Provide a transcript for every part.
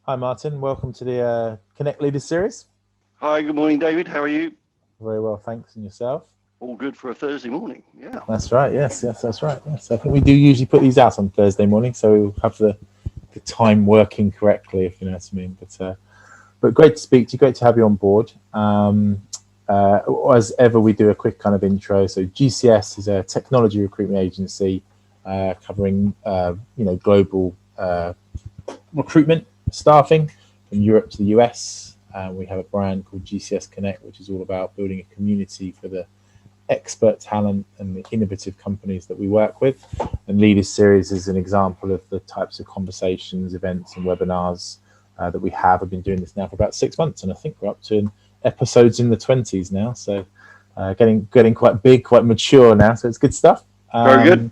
Hi, Martin. Welcome to the Connect Leaders series. Hi, good morning, David. How are you? Very well, thanks. And yourself? All good for a Thursday morning. Yeah. That's right. Yes, that's right. Yes, I think we do usually put these out on Thursday morning, so we'll have the time working correctly, if you know what I mean. But great to speak to you. Great to have you on board. As ever, we do a quick kind of intro. So GCS is a technology recruitment agency covering global recruitment staffing from Europe to the US. We have a brand called GCS Connect, which is all about building a community for the expert talent and the innovative companies that we work with. And Leaders Series is an example of the types of conversations, events, and webinars that we have. I've been doing this now for about 6 months, and I think we're up to episodes in the 20s now. So getting quite big, quite mature now. So it's good stuff. Very good.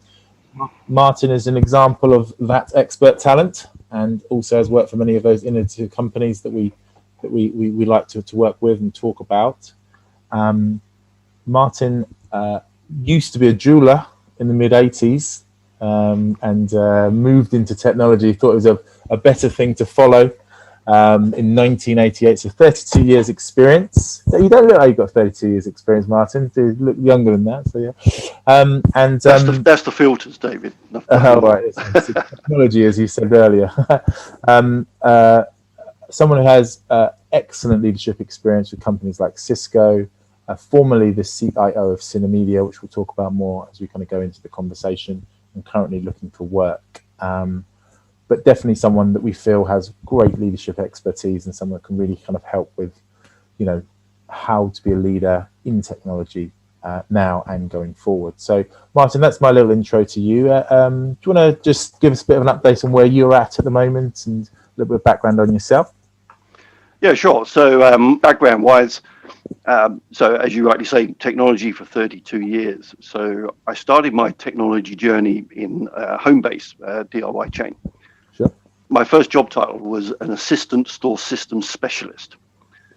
Martin is an example of that expert talent, and also has worked for many of those innovative companies that we like to work with and talk about. Martin used to be a jeweler in the mid-80s and moved into technology, thought it was a better thing to follow in 1988. So 32 years experience. You don't look like you've got 32 years experience, Martin. You look younger than that. So yeah. That's the filters, David. Right. It's technology, as you said earlier. Someone who has excellent leadership experience with companies like Cisco, formerly the CIO of Synamedia, which we'll talk about more as we kind of go into the conversation, and currently looking for work. But definitely someone that we feel has great leadership expertise and someone that can really kind of help with, how to be a leader in technology now and going forward. So, Martin, that's my little intro to you. Do you want to just give us a bit of an update on where you're at the moment and a little bit of background on yourself? Yeah, sure. So background-wise, so as you rightly say, technology for 32 years. So I started my technology journey in Homebase, DIY chain. Sure. My first job title was an assistant store systems specialist,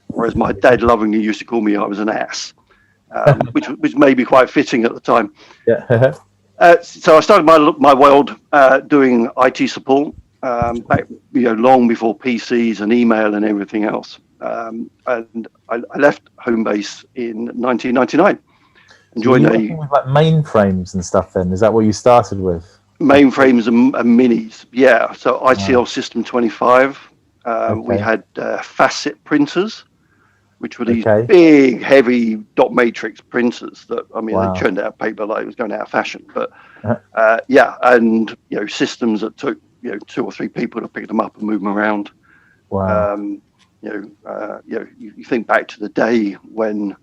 whereas my dad lovingly used to call me I was an ass, which may be quite fitting at the time. Yeah. So I started my world doing IT support back, long before PCs and email and everything else. And I left Homebase in 1999 and joined working with like mainframes and stuff. Then is that what you started with? Mainframes and minis. Yeah. So ICL System 25. We had facet printers, which were these big, heavy dot matrix printers that, they churned out paper like it was going out of fashion. But and systems that took 2 or 3 people to pick them up and move them around. Wow. You think back to the day when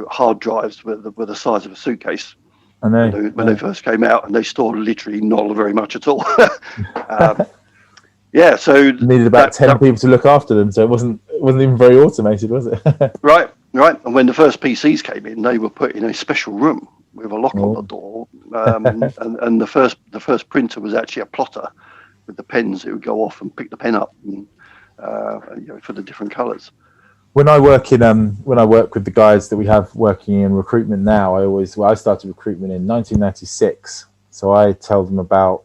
hard drives were the size of a suitcase. I know. When they first came out, and they stored literally not very much at all. So you needed about 10 people to look after them, so it wasn't even very automated, was it? Right. And when the first PCs came in, they were put in a special room with a lock on the door, and the first printer was actually a plotter with the pens. It would go off and pick the pen up and, for the different colours. When I work with the guys that we have working in recruitment now, I started recruitment in 1996. So I tell them about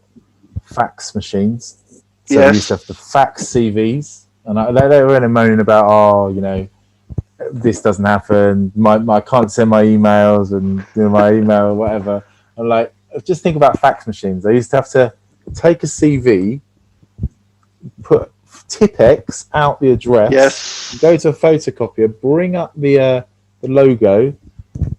fax machines. So we used to have to fax CVs, and they were in a moaning about, this doesn't happen. I can't send my emails and my email or whatever. I'm like, just think about fax machines. I used to have to take a CV, put Tipex out the address, go to a photocopier, bring up the logo,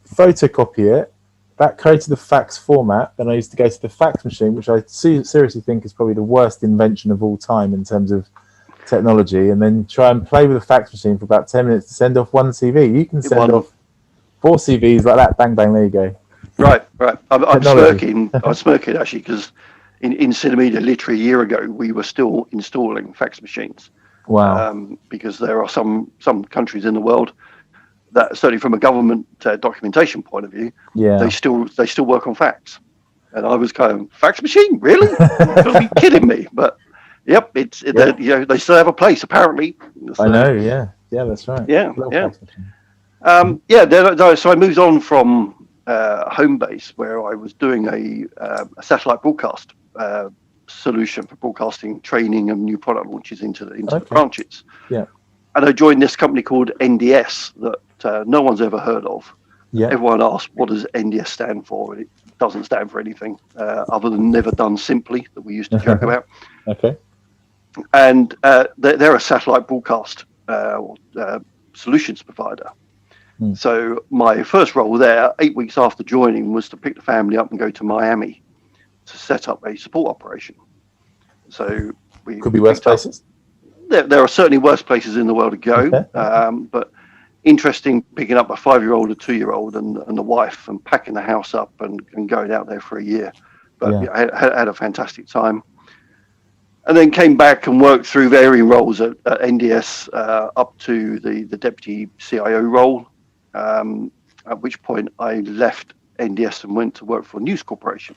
photocopy it, that created the fax format. Then I used to go to the fax machine, which I seriously think is probably the worst invention of all time in terms of technology, and then try and play with the fax machine for about 10 minutes to send off one CV. You can send off 4 CVs like that, bang, bang, there you go. Right. I'm smirking actually, because in Synamedia, literally a year ago, we were still installing fax machines. Wow. Because there are some countries in the world that, certainly from a government documentation point of view, they still work on fax. And I was kind of, fax machine, really? You've got to be kidding me! But yep, they still have a place apparently. So, I know. Yeah, that's right. So I moved on from Homebase, where I was doing a satellite broadcast solution for broadcasting training and new product launches into the Okay. branches. Yeah. And I joined this company called NDS that no one's ever heard of. Yeah. Everyone asks, what does NDS stand for? And it doesn't stand for anything other than never done simply, that we used to joke about. Okay. And they're a satellite broadcast solutions provider. So my first role there, 8 weeks after joining, was to pick the family up and go to Miami to set up a support operation. So we could be worse places. There are certainly worse places in the world to go, but interesting picking up a 5-year-old, a 2-year-old, and the wife, and packing the house up and going out there for a year. But yeah, I had a fantastic time. And then came back and worked through varying roles at NDS up to the deputy CIO role, at which point I left NDS and went to work for News Corporation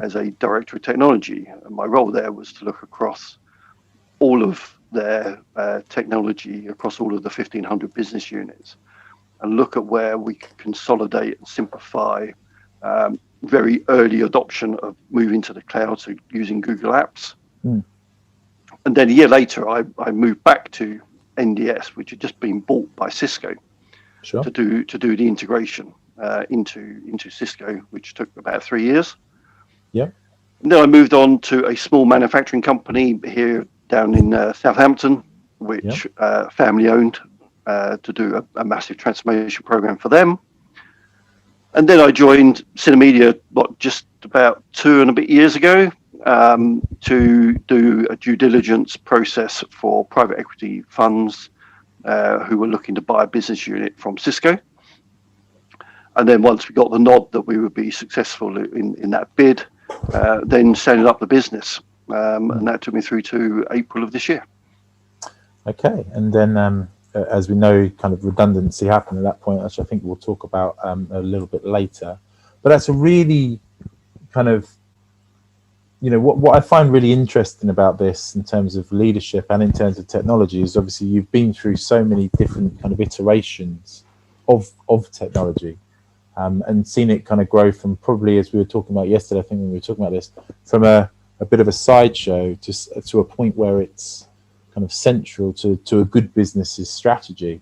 as a director of technology. And my role there was to look across all of their technology, across all of the 1,500 business units, and look at where we could consolidate and simplify very early adoption of moving to the cloud, so using Google Apps. And then a year later, I moved back to NDS, which had just been bought by Cisco, to do the integration into Cisco, which took about 3 years. Yeah. And then I moved on to a small manufacturing company here down in Southampton, which family owned, to do a massive transformation program for them. And then I joined Synamedia, just about 2 and a bit years ago, to do a due diligence process for private equity funds who were looking to buy a business unit from Cisco. And then once we got the nod that we would be successful in that bid, then setting up the business. And that took me through to April of this year. Okay. And then, as we know, kind of redundancy happened at that point, which I think we'll talk about a little bit later. But that's a really kind of, what I find really interesting about this in terms of leadership and in terms of technology is obviously you've been through so many different kind of iterations of technology, and seen it kind of grow from, probably, as we were talking about yesterday, I think when we were talking about this, from a bit of a sideshow to a point where it's kind of central to a good business's strategy.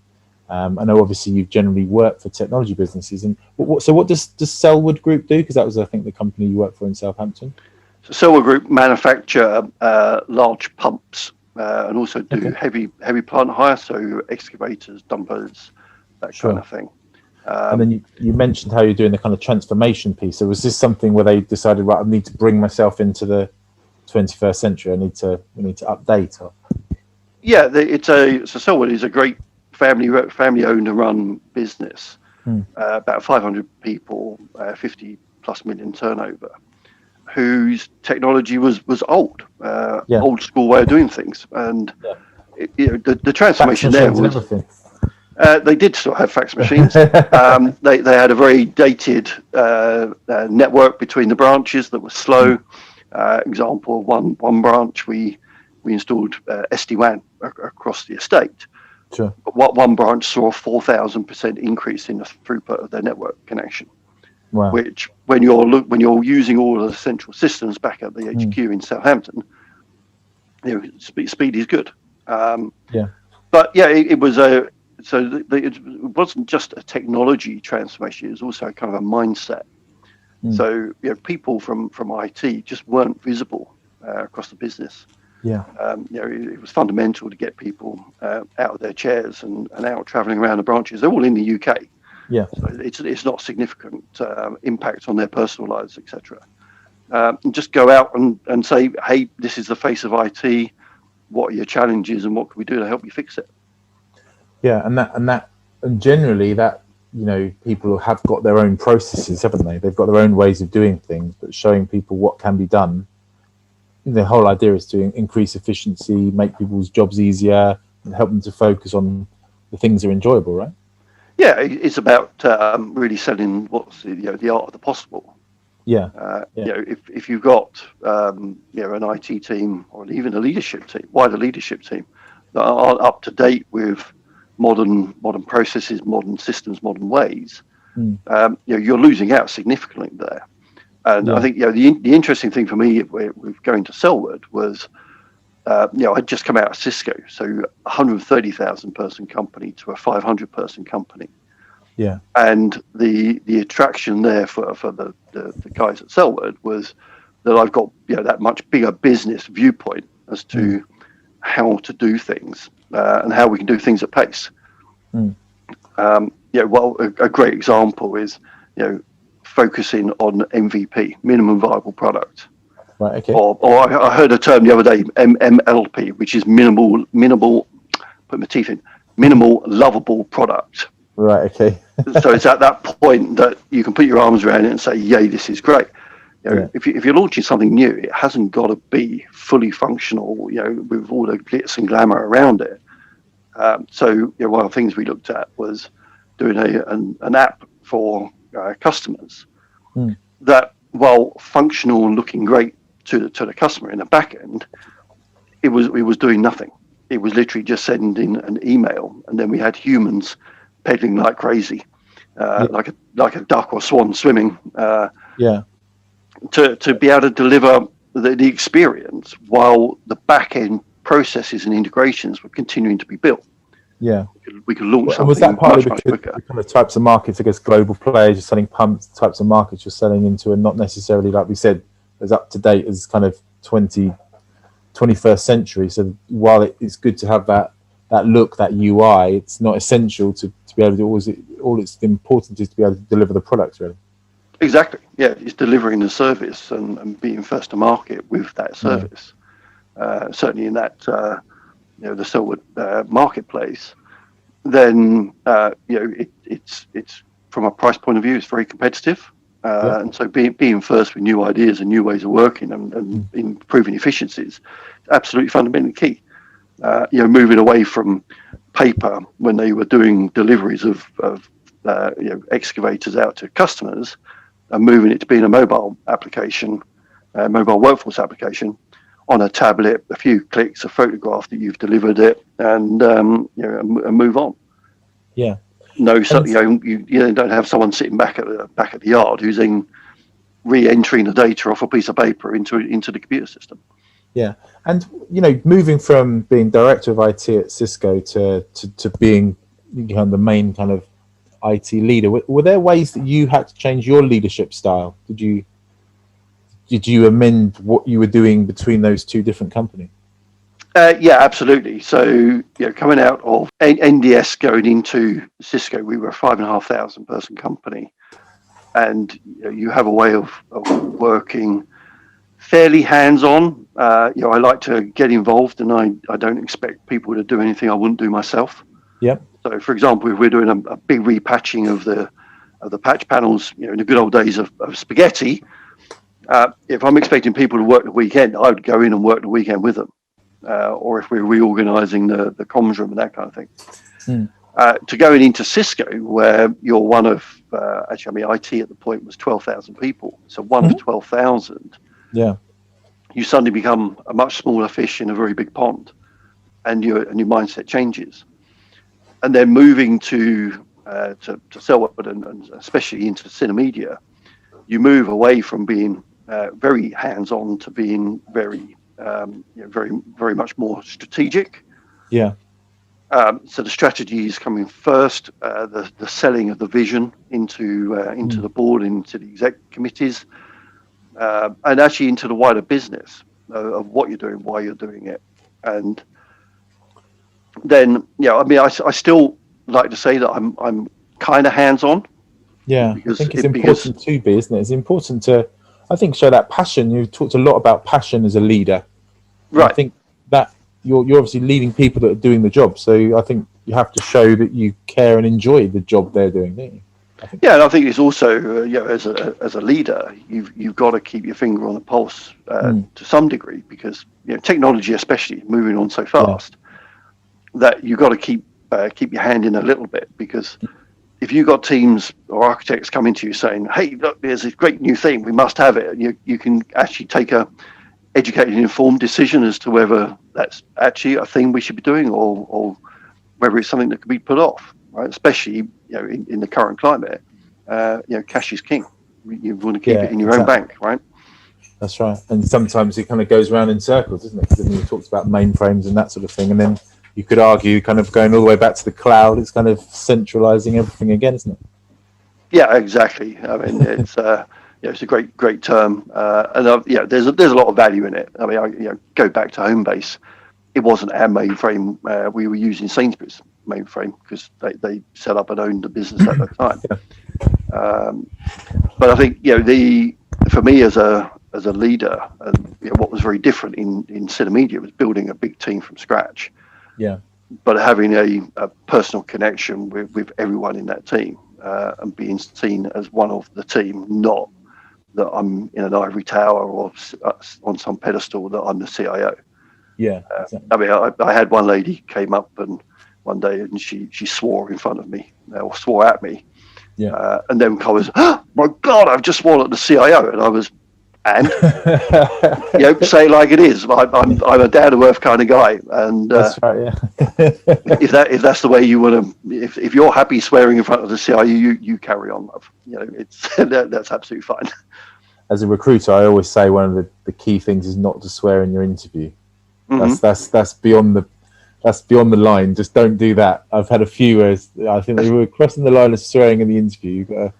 I know obviously you've generally worked for technology businesses, and so what does Selwood Group do? Because that was, I think, the company you worked for in Southampton. So Selwood Group manufacture large pumps and also do heavy plant hire, so excavators, dumpers, that kind of thing. And then you mentioned how you're doing the kind of transformation piece. So was this something where they decided, right, I need to bring myself into the 21st century, we need to update? Or? Yeah, so Selwood is a great family owned and run business, about 500 people, 50 plus million turnover, whose technology was old, old school way of doing things. And the transformation there was, they did still have fax machines. They had a very dated network between the branches that was slow. Example, one branch, we installed SD-WAN across the estate. Sure. But one branch saw a 4,000% increase in the throughput of their network connection. Wow. Which, when you're using all of the central systems back at the HQ in Southampton, speed is good. But yeah, it wasn't just a technology transformation; it was also kind of a mindset. So people from IT just weren't visible across the business. It was fundamental to get people out of their chairs and out traveling around the branches. They're all in the UK. So it's not significant impact on their personal lives, etc. Just go out and say, hey, this is the face of IT. What are your challenges, and what can we do to help you fix it? And generally that, people have got their own processes, haven't they? They've got their own ways of doing things, but showing people what can be done. The whole idea is to increase efficiency, make people's jobs easier, and help them to focus on the things that are enjoyable, right? Yeah, it's about really selling what's the art of the possible. If you've got an IT team or even a leadership team, wider leadership team, that are up to date with modern processes, modern systems, modern ways, you're losing out significantly there. And I think the interesting thing for me with going to Selwood was I'd just come out of Cisco, so 130,000 person company to a 500 person company. Yeah. And the attraction there for the guys at Selwood was that I've got that much bigger business viewpoint as to how to do things and how we can do things at pace. Well, a great example is focusing on MVP, minimum viable product. Right. Okay. Or I heard a term the other day, MLP, which is minimal. Put my teeth in. Minimal lovable product. Right. Okay. So it's at that point that you can put your arms around it and say, "Yay, this is great." If you're launching something new, it hasn't got to be fully functional, with all the glitz and glamour around it. So one of the things we looked at was doing an app for customers that, while functional and looking great to the customer in the back end, it was doing nothing. It was literally just sending an email, and then we had humans pedaling like crazy, like a duck or swan swimming. To be able to deliver the experience while the back end processes and integrations were continuing to be built. Yeah, we could launch something. Was that partly much quicker. The kind of types of markets, I guess, global players, you're selling pumps, types of markets you're selling into, and not necessarily, like we said, as up to date as kind of 21st century. So while it's good to have that look, that UI, it's not essential to be able to do all it's important is to be able to deliver the products, really. Exactly. Yeah, it's delivering the service and being first to market with that service. Certainly in that the Selwood marketplace, then it's from a price point of view, it's very competitive, and so being first with new ideas and new ways of working and improving efficiencies, absolutely fundamentally key. Moving away from paper when they were doing deliveries of excavators out to customers, and moving it to being a mobile application, mobile workforce application on a tablet, a few clicks, a photograph that you've delivered it, and move on. Yeah. No, so you don't have someone sitting back at the yard who's then re-entering the data off a piece of paper into the computer system. Yeah, and moving from being director of IT at Cisco to being the main kind of IT leader, were there ways that you had to change your leadership style? Did you amend what you were doing between those two different companies? Yeah, absolutely. So coming out of NDS going into Cisco, we were a 5,500 person company, and you have a way of working fairly hands-on. I like to get involved, and I don't expect people to do anything I wouldn't do myself. Yep. So, for example, if we're doing a big repatching of the patch panels, in the good old days of spaghetti, if I'm expecting people to work the weekend, I would go in and work the weekend with them. Or if we're reorganizing the comms room and that kind of thing. To going into Cisco, where you're one of, IT at the point was 12,000 people. So one of 12,000. Yeah. You suddenly become a much smaller fish in a very big pond, and your mindset changes. And then moving to Selwood and especially into Synamedia, you move away from being very hands-on to being very very much more strategic. Yeah. So the strategy is coming first. The selling of the vision into the board, into the exec committees, and actually into the wider business of what you're doing, why you're doing it, and then I still like to say that I'm kind of hands-on. Yeah, I think it's important to be, isn't it? It's important to, I think, show that passion. You talked a lot about passion as a leader. Right. I think that you're obviously leading people that are doing the job. So I think you have to show that you care and enjoy the job they're doing, don't you? And I think it's also, as a leader, you've got to keep your finger on the pulse to some degree, because technology, especially, moving on so fast, that you've got to keep your hand in a little bit, because if you've got teams or architects coming to you saying, "Hey, look, there's this great new thing, we must have it," you can actually take a educated, informed decision as to whether that's actually a thing we should be doing, or whether it's something that could be put off. Right, especially in the current climate, cash is king. You want to keep it in your own bank, right? That's right. And sometimes it kind of goes around in circles, doesn't it? Because then you talked about mainframes and that sort of thing, and then you could argue kind of going all the way back to the cloud, it's kind of centralizing everything again, isn't it? Yeah, exactly. I mean, it's it's a great term, and there's a lot of value in it. I mean, go back to Homebase. It wasn't our mainframe. We were using Sainsbury's mainframe because they set up and owned the business at the time. But I think for me as a leader, what was very different in Synamedia was building a big team from scratch. Yeah. But having a personal connection with everyone in that team, and being seen as one of the team, not that I'm in an ivory tower or on some pedestal that I'm the CIO. Yeah. Exactly. I mean, I had one lady came up and one day and she swore in front of me or swore at me. Yeah. And then I was, oh my God, I've just sworn at the CIO, and I was, say it like it is. I'm a down to earth kind of guy, and that's right. Yeah. if that's the way you want to, if you're happy swearing in front of the CIO, you carry on, love. It's that's absolutely fine. As a recruiter, I always say one of the key things is not to swear in your interview. Mm-hmm. That's beyond the line. Just don't do that. I've had a few where I think they were crossing the line of swearing in the interview. You've got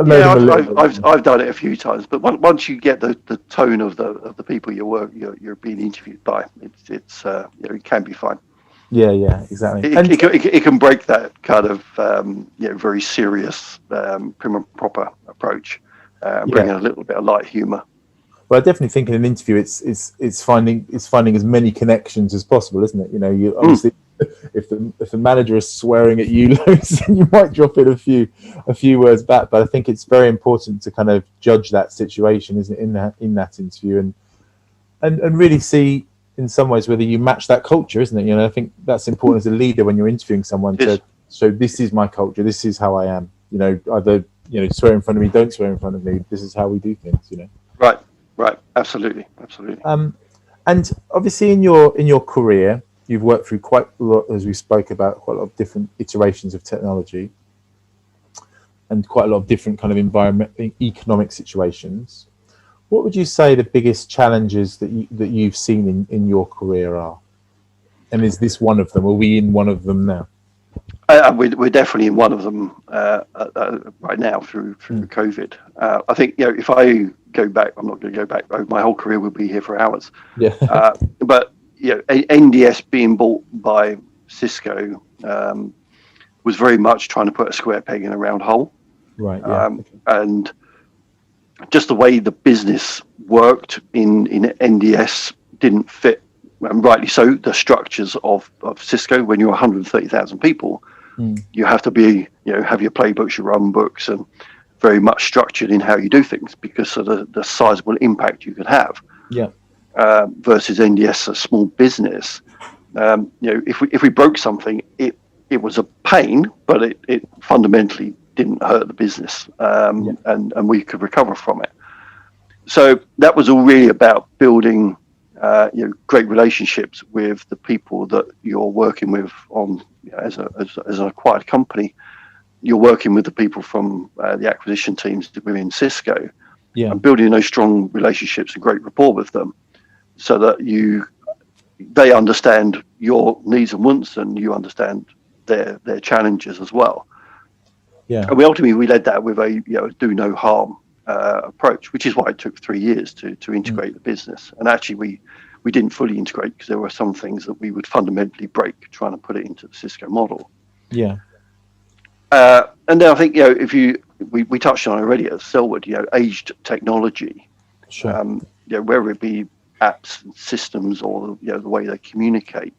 to I've done it a few times, but once you get the tone of the people you're being interviewed by, it can be fine. Yeah, exactly. It can break that kind of very serious prim and proper approach, bringing a little bit of light humour. Well, I definitely think in an interview, it's finding as many connections as possible, isn't it? You obviously, if the manager is swearing at you loads, then you might drop in a few words back. But I think it's very important to kind of judge that situation, isn't it, in that interview, and really see in some ways whether you match that culture, isn't it? I think that's important as a leader when you're interviewing someone to show this is my culture, this is how I am. Either swear in front of me, don't swear in front of me. This is how we do things. Right, absolutely. And obviously, in your career, you've worked through quite a lot, as we spoke about, quite a lot of different iterations of technology, and quite a lot of different kind of economic situations. What would you say the biggest challenges that you've seen in your career are? And is this one of them? Are we in one of them now? We're definitely in one of them right now through COVID. I think if I go back, I'm not going to go back. My whole career would be here for hours. Yeah. But NDS being bought by Cisco was very much trying to put a square peg in a round hole. Right. Yeah. And just the way the business worked in NDS didn't fit, and rightly so, the structures of Cisco. When you're 130,000 people, you have to be, have your playbooks, your run books, and very much structured in how you do things because of the sizable impact you could have. Yeah. Versus NDS, a small business. If we broke something, it was a pain, but it fundamentally didn't hurt the business, and we could recover from it. So that was all really about building great relationships with the people that you're working with on as an acquired company. You're working with the people from the acquisition teams within Cisco, and building those strong relationships and great rapport with them, so that they understand your needs and wants, and you understand their challenges as well. Yeah. And we led that with a do no harm approach, which is why it took 3 years to integrate the business. And actually, we didn't fully integrate because there were some things that we would fundamentally break trying to put it into the Cisco model. Yeah. And then I think we touched on already at Selwood, aged technology. Sure. Whether it be apps and systems or the way they communicate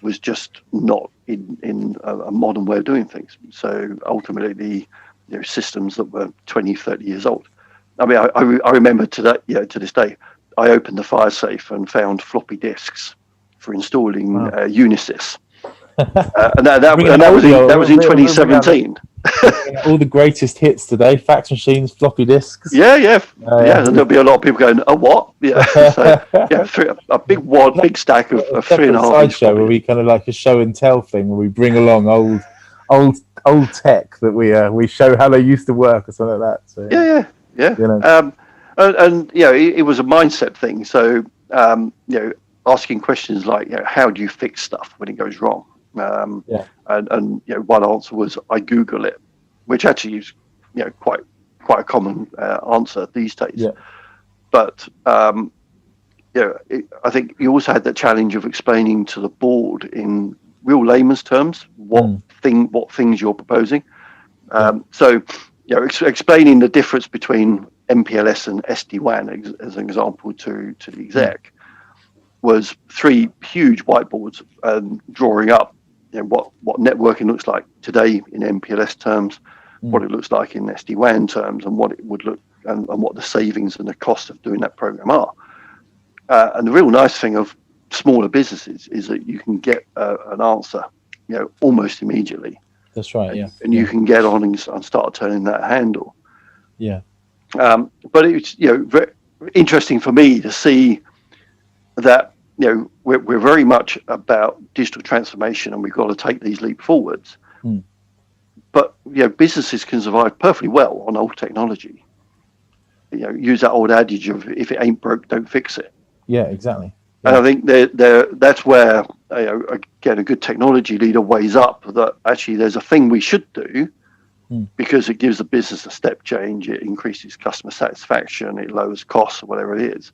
was just not in a modern way of doing things. So ultimately, systems that were 20, 30 years old. I mean, I remember to this day, I opened the fire safe and found floppy disks for installing Unisys. And that was in 2017. All the greatest hits today: fax machines, floppy disks. Yeah. And there'll be a lot of people going, "Oh, what?" Yeah, so, a big stack of 3.5 inch. Where we kind of like a show and tell thing, where we bring along old tech that we show how they used to work or something like that. So, Yeah. You know, And it was a mindset thing. So, asking questions like, how do you fix stuff when it goes wrong? yeah, And one answer was, I Google it, which actually is, quite a common answer these days. yeah, But I think you also had the challenge of explaining to the board in real layman's terms what things you're proposing. yeah, So, explaining the difference between MPLS and SD-WAN as an example to the exec was 3 huge whiteboards drawing up what networking looks like today in MPLS terms, what it looks like in SD-WAN terms, and what it would look and what the savings and the cost of doing that program are. And the real nice thing of smaller businesses is that you can get an answer, almost immediately. that's right. Yeah, And you can get on and start turning that handle. yeah, But it's very interesting for me to see that we're very much about digital transformation, and we've got to take these leap forwards. But businesses can survive perfectly well on old technology. Use that old adage of if it ain't broke, don't fix it. yeah, exactly. And I think that's where again a good technology leader weighs up that actually there's a thing we should do because it gives the business a step change, it increases customer satisfaction, it lowers costs or whatever it is.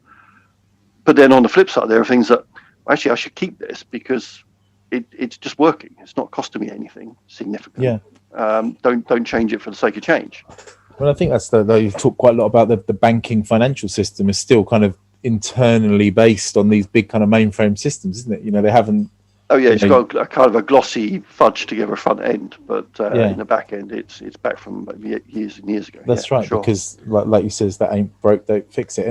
But then on the flip side, there are things that actually I should keep this because it's just working. It's not costing me anything significant. Yeah. Don't change it for the sake of change. Well, I think that's though you talk quite a lot about the banking financial system is still kind of internally based on these big kind of mainframe systems, isn't it? They haven't. Oh yeah, it's got a kind of a glossy fudge together front end, but in the back end, it's back from years and years ago. That's right, sure. Because like you says, that ain't broke, don't fix it.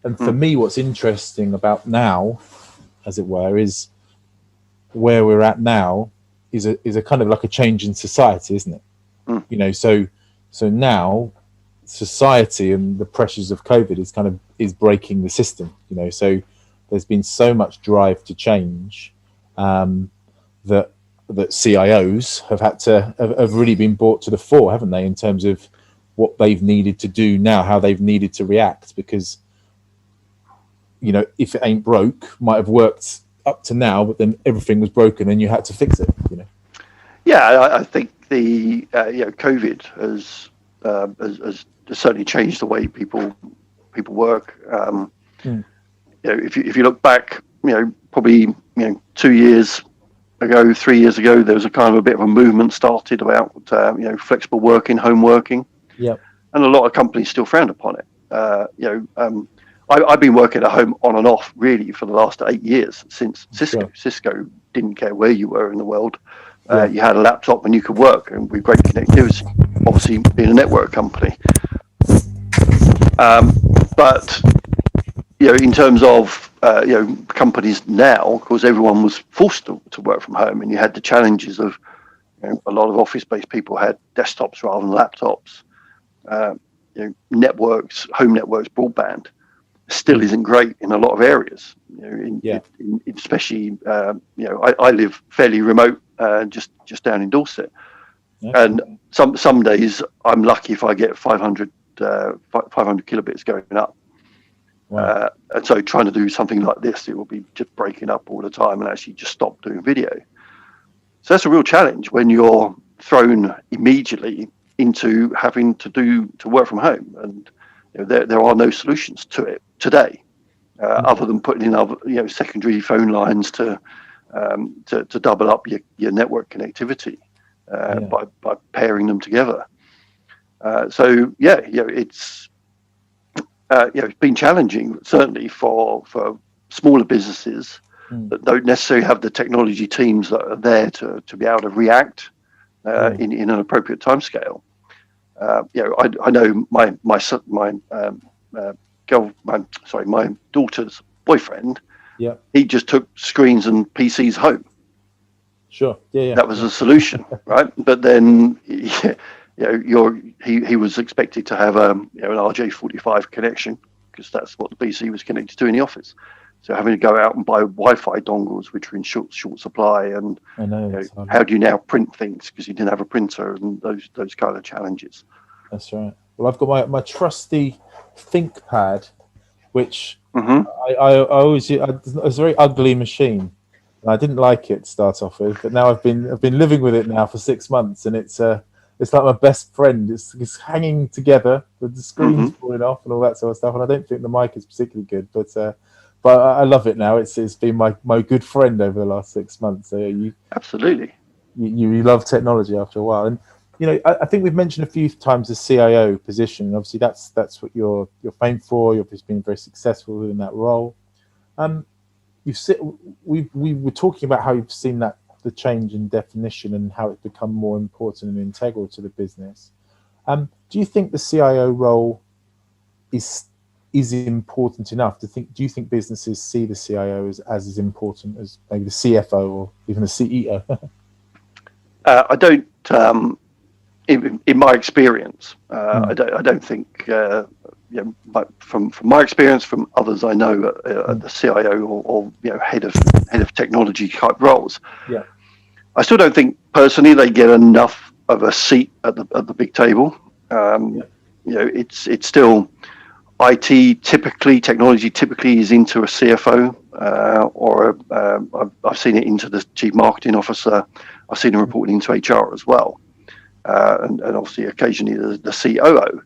And for me, what's interesting about now, as it were, is where we're at now is a kind of like a change in society, isn't it? So now society and the pressures of COVID is breaking the system. So there's been so much drive to change that CIOs have really been brought to the fore, haven't they, in terms of what they've needed to do now, how they've needed to react, because if it ain't broke, might have worked up to now, but then everything was broken and you had to fix it. Yeah, I think the COVID has certainly changed the way people work. If you look back, probably 2 years ago, 3 years ago, there was a kind of a bit of a movement started about flexible working, home working. Yeah, and a lot of companies still frowned upon it. I've been working at home on and off really for the last 8 years since Cisco. Sure. Cisco didn't care where you were in the world. You had a laptop and you could work, and with great connectivity, obviously being a network company. But in terms of companies now, of course, everyone was forced to work from home, and you had the challenges of a lot of office-based people had desktops rather than laptops. Networks, home networks, broadband still isn't great in a lot of areas. Especially I live fairly remote, just down in Dorset, and some days I'm lucky if I get 500 kilobits going up. Wow. And so trying to do something like this, it will be just breaking up all the time and actually just stop doing video. So that's a real challenge when you're thrown immediately into having to work from home, and there are no solutions to it today, other than putting in other secondary phone lines to double up your network connectivity by pairing them together. It's been challenging, certainly for smaller businesses that don't necessarily have the technology teams that are there to be able to react in an appropriate timescale. I know my daughter's boyfriend. Yeah, he just took screens and PCs home. Sure. Yeah. That was a solution, right? But then he was expected to have an RJ45 connection because that's what the PC was connected to in the office. So having to go out and buy Wi-Fi dongles, which were in short supply, and I know, how do you now print things because you didn't have a printer, and those kind of challenges. That's right. Well, I've got my trusty ThinkPad, which Mm-hmm. I always it's a very ugly machine, and I didn't like it to start off with. But now I've been living with it now for 6 months, and it's like my best friend. It's hanging together with the screens Mm-hmm. falling off and all that sort of stuff. And I don't think the mic is particularly good, but I love it now. It's been my good friend over the last 6 months. So Absolutely. you love technology after a while, and I think we've mentioned a few times the CIO position. And obviously, that's what you're famed for. You've just been very successful in that role. Um, we were talking about how you've seen that the change in definition and how it's become more important and integral to the business. Do you think the CIO role is important enough to think? Do you think businesses see the CIO as important as maybe the CFO or even the CEO? I don't. In my experience, I don't think. But from my experience, from others I know at the CIO or head of technology type roles, Yeah. I still don't think personally they get enough of a seat at the big table. It's still IT typically, technology typically is into a CFO or I've seen it into the chief marketing officer. I've seen them reporting into HR as well, and obviously occasionally the COO.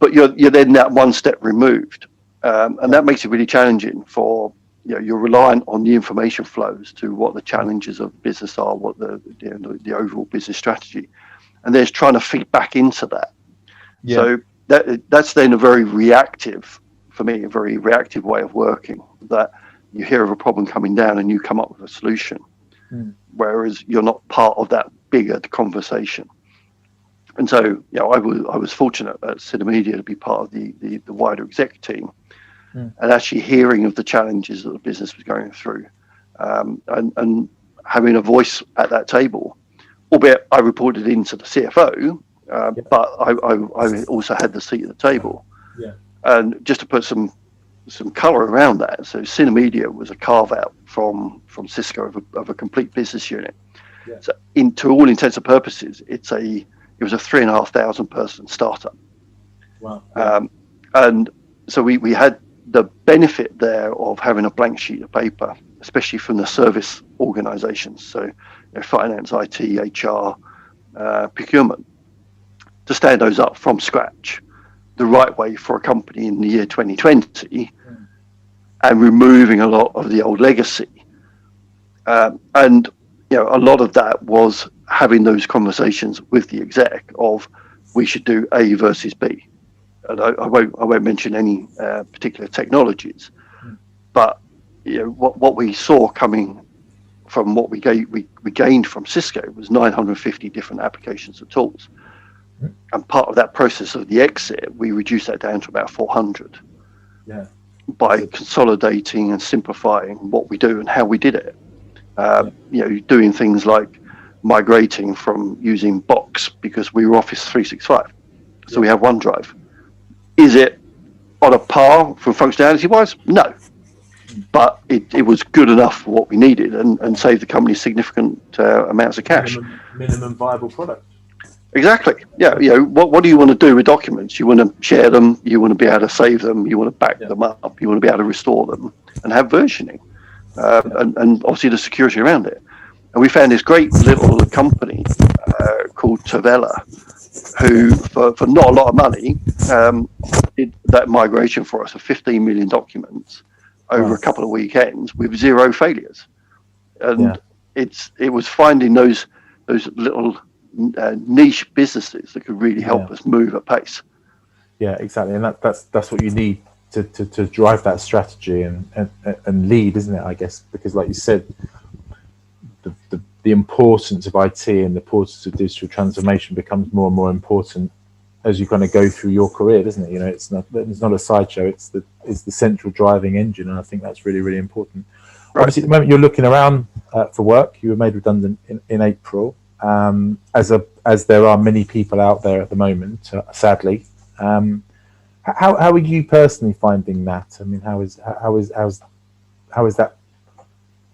But you're then that one step removed, and that makes it really challenging for you're reliant on the information flows to what the challenges of business are, what the overall business strategy, and there's trying to feed back into that. Yeah. So that's then a very reactive, for me, a very reactive way of working. That you hear of a problem coming down and you come up with a solution, whereas you're not part of that bigger conversation. And so, I was fortunate at Synamedia to be part of the wider exec team, and actually hearing of the challenges that the business was going through, and having a voice at that table. Albeit I reported into the CFO, but I also had the seat at the table. Yeah. And just to put some color around that, so Synamedia was a carve out from Cisco of a complete business unit. Yeah. So, to all intents and purposes, it was a 3,500 person startup. Wow. Yeah. And so we had the benefit there of having a blank sheet of paper, especially from the service organizations. So finance, IT, HR, procurement, to stand those up from scratch the right way for a company in the year 2020, and removing a lot of the old legacy. And a lot of that was having those conversations with the exec of we should do A versus B. And I won't mention any particular technologies, but what we saw coming from what we gained from Cisco was 950 different applications and tools. And part of that process of the exit, we reduced that down to about 400 by consolidating and simplifying what we do and how we did it. Doing things like migrating from using Box, because we were Office 365. So we have OneDrive. Is it on a par from functionality wise? No. But it was good enough for what we needed and saved the company significant amounts of cash. Minimum viable product. Exactly. Yeah. What do you want to do with documents? You want to share them. You want to be able to save them. You want to back them up. You want to be able to restore them and have versioning, and obviously the security around it. And we found this great little company called Tavella, who for not a lot of money did that migration for us of 15 million documents over a couple of weekends with zero failures. And it was finding those little niche businesses that could really help us move at pace. Yeah, exactly, and that's what you need to drive that strategy and lead, isn't it? I guess, because like you said, the importance of IT and the importance of digital transformation becomes more and more important as you kind of go through your career, doesn't it? It's not a sideshow. It's the central driving engine, and I think that's really, really important. Right. Obviously, at the moment you're looking around for work. You were made redundant in April, as there are many people out there at the moment, sadly. How are you personally finding that? I mean, how is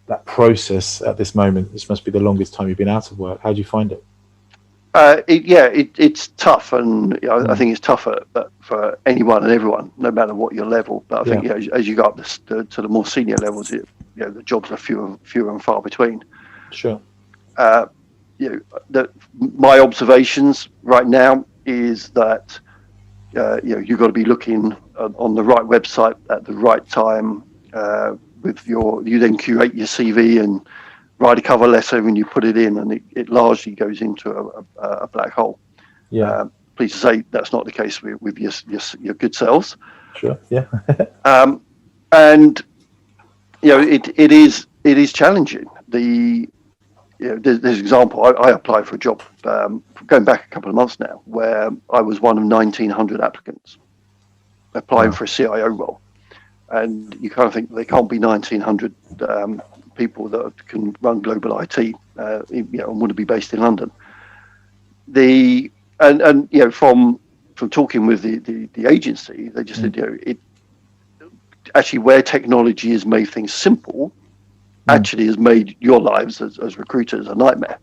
that process at this moment? This must be the longest time you've been out of work. How do you find it? It's tough, and I think it's tougher for anyone and everyone, no matter what your level. But I think as you go up to the more senior levels, the jobs are fewer and far between. Sure. My observations right now is that you've got to be looking on the right website at the right time. You then curate your CV and write a cover letter when you put it in, and it largely goes into a black hole. Yeah. Pleased to say that's not the case with your good selves. Sure. Yeah. And it is challenging. There's an example. I applied for a job going back a couple of months now, where I was one of 1,900 applicants applying for a CIO role, and you kind of think there can't be 1,900 people that can run global IT, and want to be based in London. From talking with the agency, they just said, it actually, where technology has made things simple, actually has made your lives as recruiters a nightmare,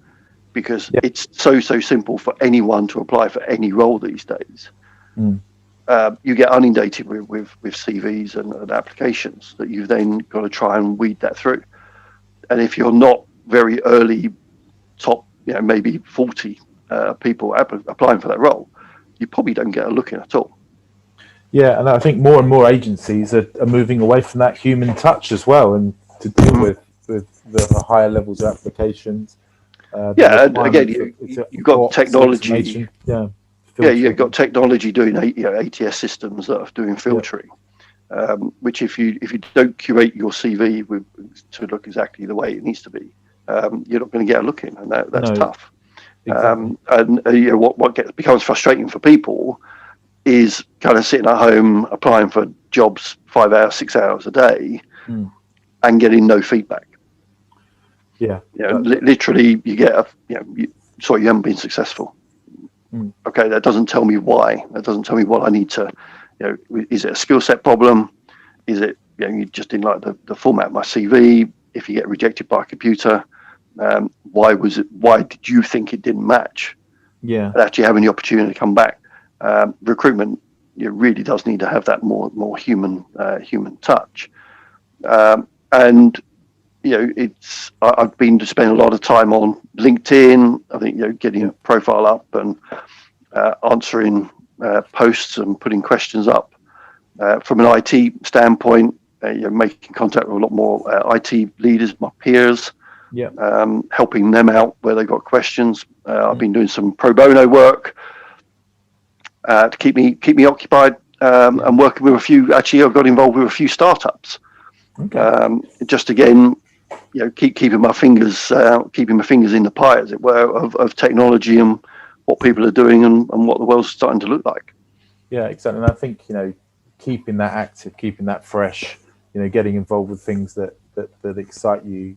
because it's so simple for anyone to apply for any role these days. You get inundated with CVs and applications that you've then got to try and weed that through. And if you're not very early, top, maybe 40 people applying for that role, you probably don't get a look in at all. Yeah, and I think more and more agencies are moving away from that human touch as well, and to deal with the higher levels of applications. And again, you've got technology. You've got technology doing ATS systems that are doing filtering. Which if you don't curate your CV to look exactly the way it needs to be, you're not going to get a look in, and that's tough. Exactly. What becomes frustrating for people is kind of sitting at home applying for jobs 5 hours, 6 hours a day, and getting no feedback. Literally, you get you haven't been successful. Okay, that doesn't tell me why. That doesn't tell me what I need to. Is it a skill set problem? Is it you just didn't like the format of my CV? If you get rejected by a computer, why did you think it didn't match? And actually having the opportunity to come back. Recruitment really does need to have that more human touch. I've been to spend a lot of time on LinkedIn. I think getting a profile up and answering posts and putting questions up. From an IT standpoint, making contact with a lot more IT leaders, my peers, helping them out where they've got questions. I've been doing some pro bono work to keep me occupied, and working with a few. Actually, I've got involved with a few startups. Just again, keeping my fingers in the pie, as it were, of technology and what people are doing and what the world's starting to look like. Yeah, exactly. And I think keeping that active, keeping that fresh, getting involved with things that excite you.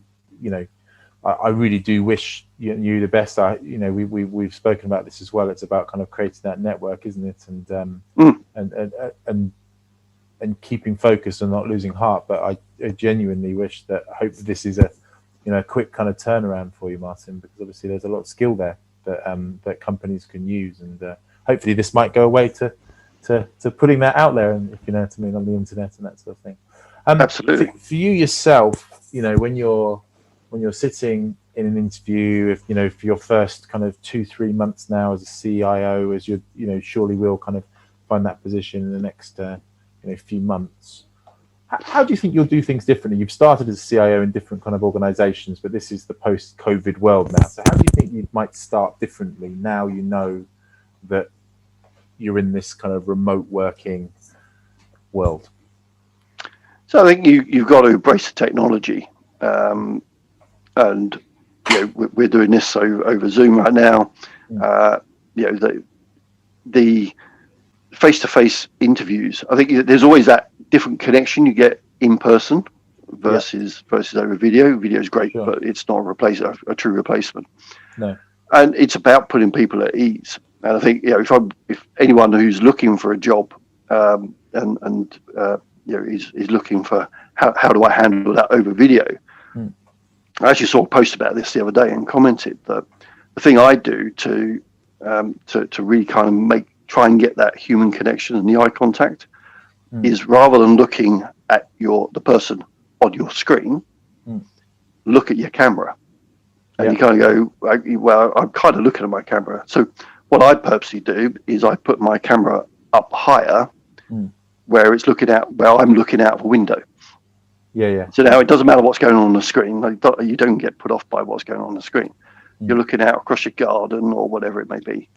I really do wish you the best. We've spoken about this as well. It's about kind of creating that network, isn't it? And keeping focus and not losing heart. But I genuinely wish that. I hope this is a quick kind of turnaround for you, Martin, because obviously there's a lot of skill there that companies can use, and hopefully this might go away to putting that out there, and if you know what I mean, on the internet and that sort of thing. Absolutely. For you yourself, when you're sitting in an interview, if your first kind of 2-3 months now as a CIO, as you surely will kind of find that position in the next few months. How do you think you'll do things differently? You've started as a CIO in different kind of organizations, but this is the post-COVID world now. So how do you think you might start differently now you know that you're in this kind of remote working world? So I think you've got to embrace the technology. And we're doing this over Zoom right now. The face-to-face interviews, I think there's always that different connection you get in person versus over video. Video is great, but it's not a true replacement. No. And it's about putting people at ease. And I think if anyone who's looking for a job is looking for how do I handle that over video. I actually saw a post about this the other day and commented that the thing I do to to really kind of try and get that human connection and the eye contact is, rather than looking at the person on your screen, look at your camera. And you kind of go, well, I'm kind of looking at my camera. So what I purposely do is I put my camera up higher where it's looking out, well, I'm looking out of a window. So now it doesn't matter what's going on the screen. You don't get put off by what's going on the screen. You're looking out across your garden or whatever it may be.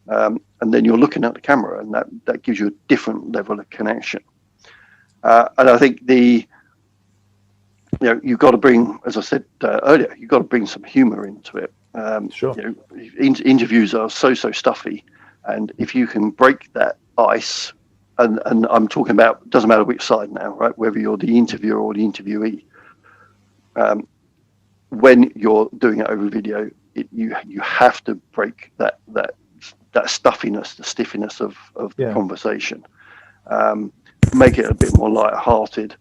And then you're looking at the camera, and that gives you a different level of connection. And I think you've got to bring, as I said earlier, you've got to bring some humor into it. Interviews are so stuffy, and if you can break that ice, and I'm talking about, doesn't matter which side now, right? Whether you're the interviewer or the interviewee, when you're doing it over video, you have to break that stuffiness, the stiffiness of the conversation. Make it a bit more light-hearted.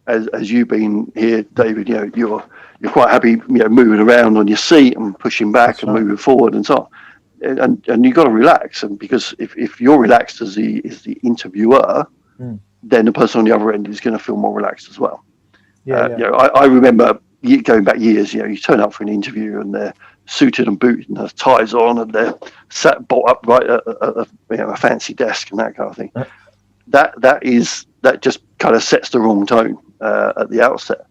As you've been here, David, you're quite happy, moving around on your seat and pushing back and moving forward and so on. And you've got to relax, and because if you're relaxed as the interviewer, then the person on the other end is going to feel more relaxed as well. I remember going back years. You turn up for an interview and they're suited and booted and their ties on and they're sat bolt upright at a fancy desk and that kind of thing. That just kind of sets the wrong tone at the outset.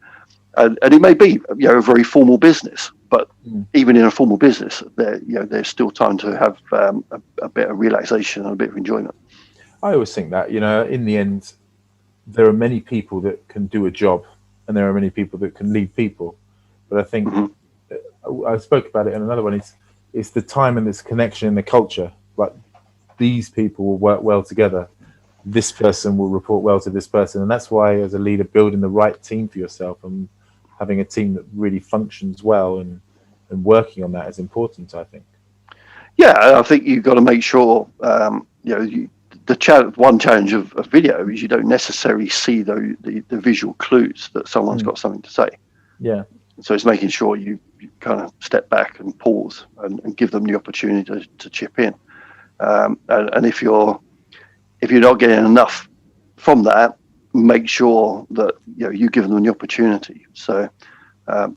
And it may be a very formal business, but even in a formal business, there's still time to have a bit of relaxation and a bit of enjoyment. I always think that in the end, there are many people that can do a job, and there are many people that can lead people. But I think I spoke about it in another one. It's the time and this connection in the culture. Like, these people will work well together. This person will report well to this person, and that's why, as a leader, building the right team for yourself and having a team that really functions well and working on that is important, I think. Yeah, I think you've got to make sure, one challenge of video is you don't necessarily see the visual clues that someone's got something to say. Yeah. So it's making sure you kind of step back and pause and give them the opportunity to chip in. And if you're not getting enough from that, make sure that you give them the opportunity. So one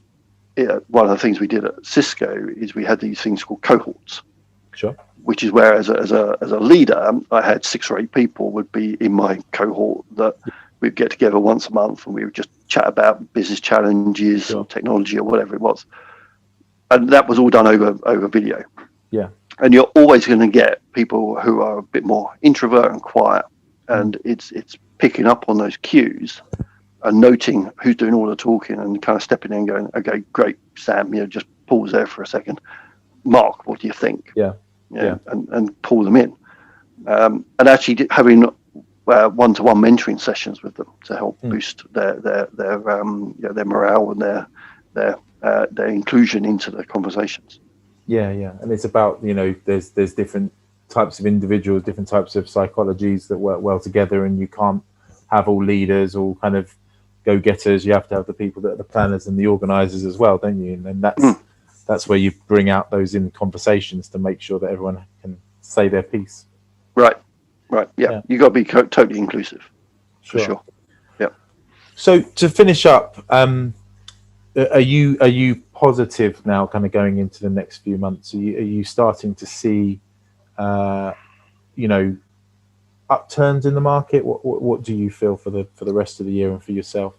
of the things we did at Cisco is we had these things called cohorts. Sure. Which is where, as a leader, I had 6 or 8 people would be in my cohort that we'd get together once a month and we would just chat about business challenges or technology or whatever it was. And that was all done over video. Yeah. And you're always going to get people who are a bit more introvert and quiet, and it's picking up on those cues and noting who's doing all the talking and kind of stepping in and going, okay, great, Sam, just pause there for a second. Mark, what do you think? Yeah. And pull them in. And actually having one-to-one mentoring sessions with them to help boost their morale and their inclusion into the conversations. Yeah, and it's about there's different types of individuals, different types of psychologies that work well together, and you can't have all leaders, all kind of go-getters. You have to have the people that are the planners and the organisers as well, don't you? And then that's where you bring out those in conversations to make sure that everyone can say their piece. Right. Yeah. You got to be totally inclusive. For sure. Yeah. So to finish up, are you positive now, kind of going into the next few months? Are you starting to see, upturns in the market? What do you feel for the rest of the year and for yourself?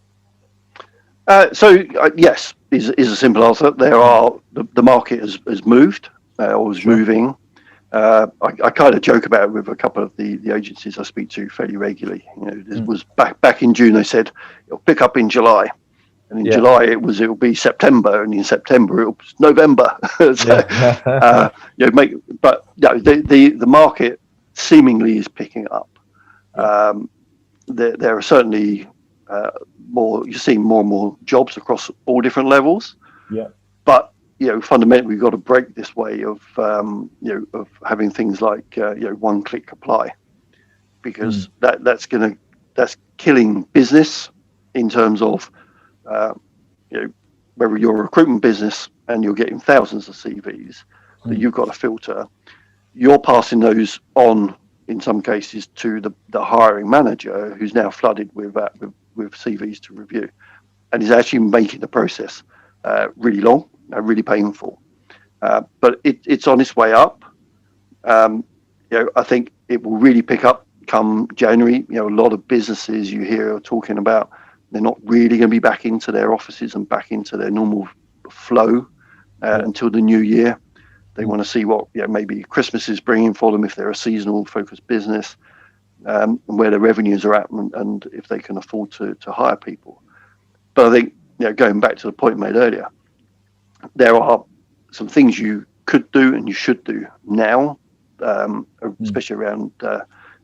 Yes, is a simple answer. The market has moved, or is moving. I kind of joke about it with a couple of the agencies I speak to fairly regularly. This was back in June. They said it'll pick up in July, and in July it'll be September, and in September it was November. The market seemingly is picking up. There are certainly you're seeing more and more jobs across all different levels. Yeah. But fundamentally, we've got to break this way of having things like one-click apply, because that's killing business in terms of whether you're a recruitment business and you're getting thousands of CVs that you've got to filter. you're passing those on in some cases to the hiring manager, who's now flooded with CVs to review, and is actually making the process really long and really painful. But it's on its way up. I think it will really pick up come January. A lot of businesses you hear are talking about they're not really going to be back into their offices and back into their normal flow until the new year. They want to see what maybe Christmas is bringing for them if they're a seasonal focused business, and where their revenues are at, and if they can afford to hire people. But I think going back to the point made earlier, there are some things you could do and you should do now, especially around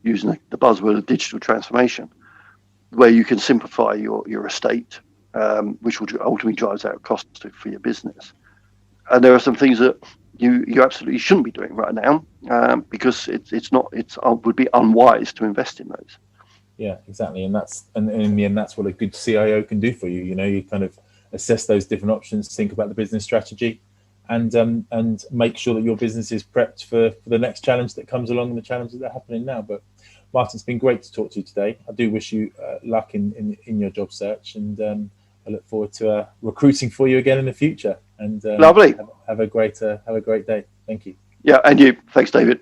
using the buzzword of digital transformation, where you can simplify your estate, which will ultimately drive out costs for your business. And there are some things that you absolutely shouldn't be doing right now, because it would be unwise to invest in those. Yeah, exactly, and in the end, that's what a good CIO can do for you. You kind of assess those different options, think about the business strategy, and make sure that your business is prepped for the next challenge that comes along and the challenges that are happening now. But Martin, it's been great to talk to you today. I do wish you luck in your job search, and I look forward to recruiting for you again in the future. And lovely. Have a great day. Thank you. Yeah, and you. Thanks, David.